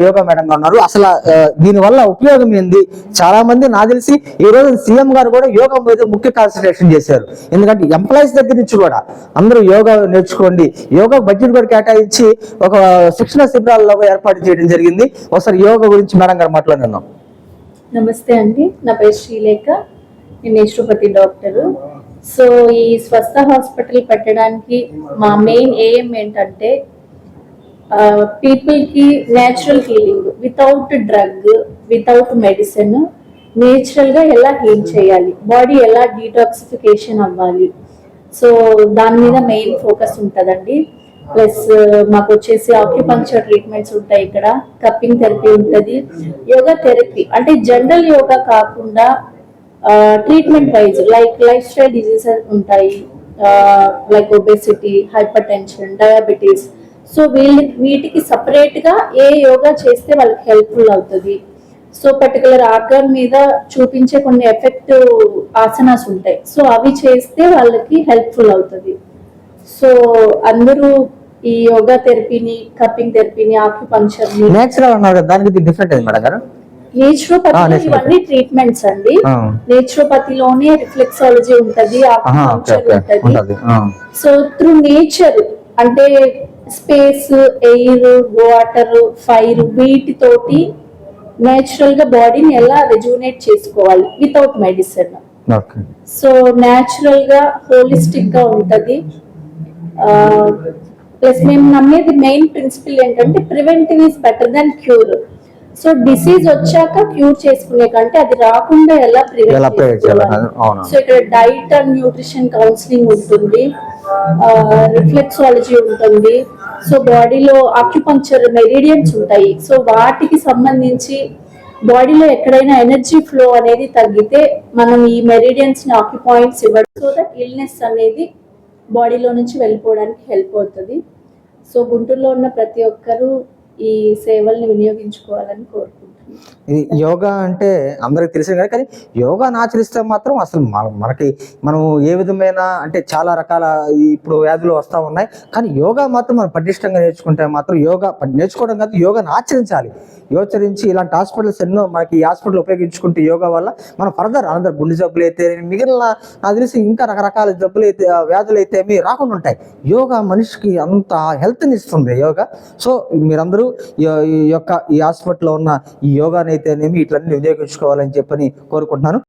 Yoga madam గా ఉన్నారు. అసలు దీని వల్ల ఉపయోగం ఏంది? చాలా మంది నాకు తెలిసి ఈ రోజు సీఎం గారు కూడా యోగా మీద ముఖ్య కాన్సన్ట్రేషన్ చేశారు. ఎందుకంటే ఎంప్లాయీస్ దగ్గర నుంచి కూడా అందరూ యోగా నేర్చుకోండి, యోగా బడ్జెట్ కూడా కేటాయించి ఒక శిక్షణ శిబిరాల్లో ఏర్పాటు చేయడం జరిగింది. ఒకసారి యోగా గురించి మేడం గారు మాట్లాడుతున్నాం. నమస్తే అండి, నా పేరు శ్రీలేఖ, నేను నేచురోపతి డాక్టరు. సో ఈ స్వస్థ హాస్పిటల్ పెట్టడానికి మా మెయిన్ ఎయిమ్ ఏంటంటే పీపుల్ కి natural healing without drug, without medicine, natural గా ఎలా హీల్ చేయాలి, బాడీ ఎలా డీటాక్సిఫికేషన్ అవ్వాలి. సో దాని మీద మెయిన్ ఫోకస్ ఉంటుందండి. ప్లస్ మాకు వచ్చేసి ఆక్యుపంక్చర్ ట్రీట్మెంట్స్ ఉంటాయి, ఇక్కడ కప్పింగ్ థెరపీ ఉంటుంది, యోగా థెరపీ అంటే జనరల్ యోగా కాకుండా treatment wise like lifestyle diseases ఉంటాయి, like obesity, hypertension, diabetes. So వీటికి సపరేట్ గా ఏ యోగా చేస్తే వాళ్ళకి హెల్ప్ఫుల్ అవుతుంది. సో పర్టికులర్ ఆర్గాన్ మీద చూపించే కొన్ని ఎఫెక్టివ్ ఆసనాస్ ఉంటాయి, సో అవి చేస్తే వాళ్ళకి హెల్ప్ఫుల్ అవుతుంది. సో అందరూ ఈ యోగా థెరపీని, కప్పింగ్ థెరపీని, ఆక్యుపంక్చర్ ని నేచురోపతి ఇవన్నీ ట్రీట్మెంట్స్ అండి. నేచురోపతిలోనే రిఫ్లెక్సాలజీ ఉంటది, ఆక్యుపంక్చర్ ఉంటది. సో త్రూ నేచర్ అంటే స్పేస్, ఎయిర్, వాటర్, ఫైర్, వీటితోటి నేచురల్ గా బాడీని ఎలా రెజ్యూనేట్ చేసుకోవాలి వితౌట్ మెడిసిన్. సో నేచురల్ గా హోలిస్టిక్ గా ఉంటది. ప్లస్ మేము నమ్మేది మెయిన్ ప్రిన్సిపల్ ఏంటంటే preventive is better than cure. So disease వచ్చాక క్యూర్ చేసుకునే కంటే అది రాకుండా ఎలా ప్రివెంట్ చేసుకోవాలి. సో ఇక్కడ డైట్ అండ్ న్యూట్రిషన్ కౌన్సిలింగ్ ఉంటుంది, రిఫ్లెక్సాలజీ ఉంటుంది. సో బాడీలో ఆక్యుపంక్చర్ మెరిడియన్స్ ఉంటాయి. సో వాటికి సంబంధించి బాడీలో ఎక్కడైనా ఎనర్జీ ఫ్లో అనేది తగ్గితే మనం ఈ మెరిడియన్స్ ని ఆక్యుపాయింట్స్ ఇవ్వడం, సో దట్ ఇల్నెస్ అనేది బాడీలో నుంచి వెళ్ళిపోవడానికి హెల్ప్ అవుతుంది. సో గుంటూరులో ఉన్న ప్రతి ఒక్కరూ ఈ సేవల్ని వినియోగించుకోవాలని కోరుకుంటున్నాను. యోగా అంటే అందరికి తెలిసింది, కానీ యోగాను ఆచరిస్తే మాత్రం అసలు మనం ఏ విధమైన అంటే చాలా రకాల ఇప్పుడు వ్యాధులు వస్తూ ఉన్నాయి, కానీ యోగా మాత్రం మనం పటిష్టంగా నేర్చుకుంటే మాత్రం యోగా నేర్చుకోవడం కాదు, యోగాను ఆచరించాలి. యోచరించి ఇలాంటి హాస్పిటల్స్ ఎన్నో మనకి ఈ హాస్పిటల్ ఉపయోగించుకుంటే యోగా వల్ల మనం ఫర్దర్ అందరు గుండె జబ్బులు అయితే మిగిలిన నాకు తెలిసి ఇంకా రకరకాల జబ్బులు అయితే వ్యాధులు అయితే ఏమి రాకుండా ఉంటాయి. యోగా మనిషికి అంత హెల్త్ని ఇస్తుంది యోగా. సో మీరందరూ ఈ హాస్పిటల్లో ఉన్న ఈ యోగానైతేనేమి ఇట్లన్నీ వినియోగించుకోవాలని చెప్పని కోరుకుంటున్నాను.